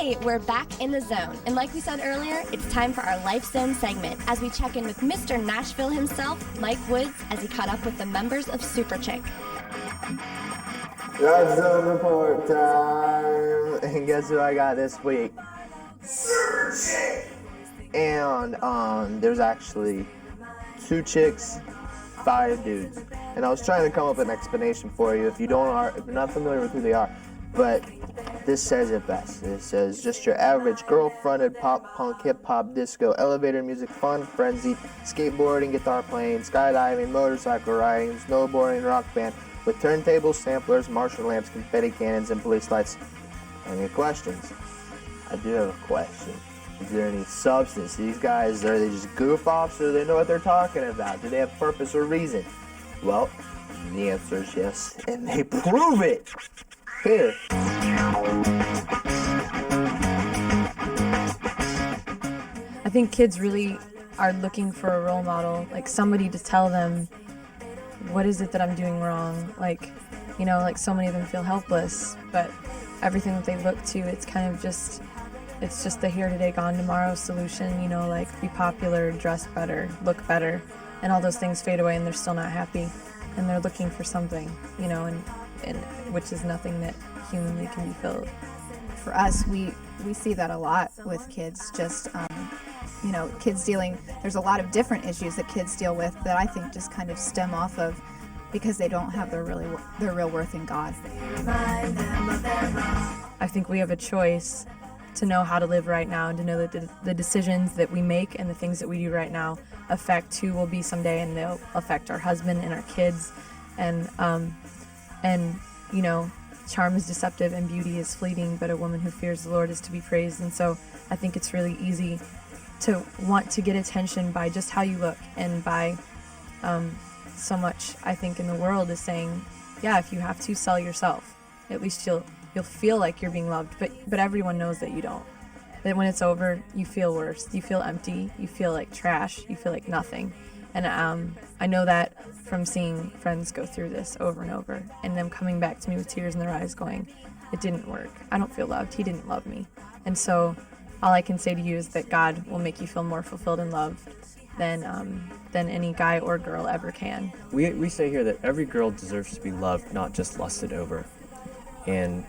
Hey, we're back in the zone. And like we said earlier, it's time for our Life Zone segment as we check in with Mr. Nashville himself, Mike Woods, as he caught up with the members of Superchic. Life Zone report time. And guess who I got this week? Superchic. And there's actually 2 chicks, 5 dudes. And I was trying to come up with an explanation for you if you're not familiar with who they are. But this says it best. It says, just your average girl-fronted pop, punk, hip-hop, disco, elevator music, fun, frenzied, skateboarding, guitar playing, skydiving, motorcycle riding, snowboarding, rock band, with turntables, samplers, Marshall lamps, confetti cannons, and police lights. Any questions? I do have a question. Is there any substance? These guys, are they just goof-offs, or do they know what they're talking about? Do they have purpose or reason? Well, the answer is yes, and they prove it. Here. I think kids really are looking for a role model, like somebody to tell them, what is it that I'm doing wrong? Like, like so many of them feel helpless, but everything that they look to, it's kind of just, it's just the here today, gone tomorrow solution, like be popular, dress better, look better, and all those things fade away and they're still not happy, and they're looking for something, and which is nothing that humanly can be filled. For us, we see that a lot with kids, just, kids there's a lot of different issues that kids deal with that I think just kind of stem off of because they don't have their real worth in God. I think we have a choice to know how to live right now and to know that the decisions that we make and the things that we do right now affect who we'll be someday, and they'll affect our husband and our kids, and charm is deceptive and beauty is fleeting, but a woman who fears the Lord is to be praised. And so I think it's really easy to want to get attention by just how you look, and by so much I think in the world is saying, yeah, if you have to, sell yourself, at least you'll feel like you're being loved, but everyone knows that you don't. That when it's over, you feel worse, you feel empty, you feel like trash, you feel like nothing. And I know that from seeing friends go through this over and over, and them coming back to me with tears in their eyes going, it didn't work, I don't feel loved, he didn't love me. And so all I can say to you is that God will make you feel more fulfilled and loved than any guy or girl ever can. We say here that every girl deserves to be loved, not just lusted over. And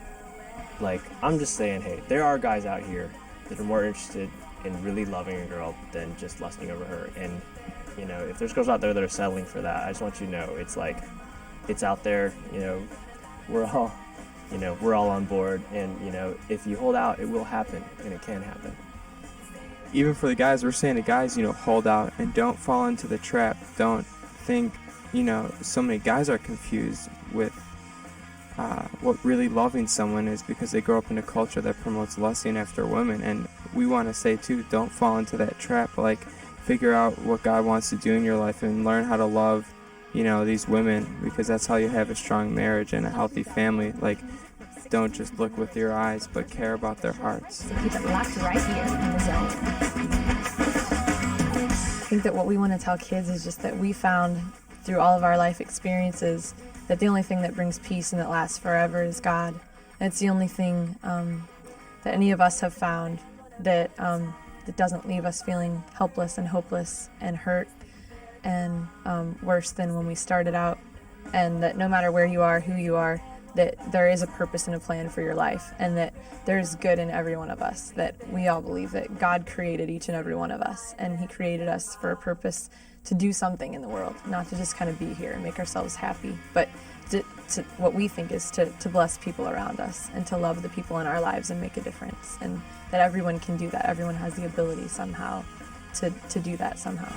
I'm just saying, hey, there are guys out here that are more interested in really loving a girl than just lusting over her. And if there's girls out there that are settling for that, I just want you to know it's out there. We're all on board, and if you hold out, it will happen, and it can happen. Even for the guys, we're saying to guys, hold out and don't fall into the trap. Don't think, so many guys are confused with what really loving someone is, because they grow up in a culture that promotes lusting after women. And we want to say too, don't fall into that trap. Figure out what God wants to do in your life and learn how to love, these women, because that's how you have a strong marriage and a healthy family. Don't just look with your eyes, but care about their hearts. So keep it locked right here in the zone. I think that what we want to tell kids is just that we found through all of our life experiences that the only thing that brings peace and that lasts forever is God. And it's the only thing that any of us have found that doesn't leave us feeling helpless and hopeless and hurt and worse than when we started out. And that no matter where you are, who you are, that there is a purpose and a plan for your life, and that there's good in every one of us, that we all believe that God created each and every one of us, and he created us for a purpose to do something in the world, not to just kind of be here and make ourselves happy, but to what we think is to bless people around us and to love the people in our lives and make a difference, and that everyone can do that. Everyone has the ability somehow to do that somehow.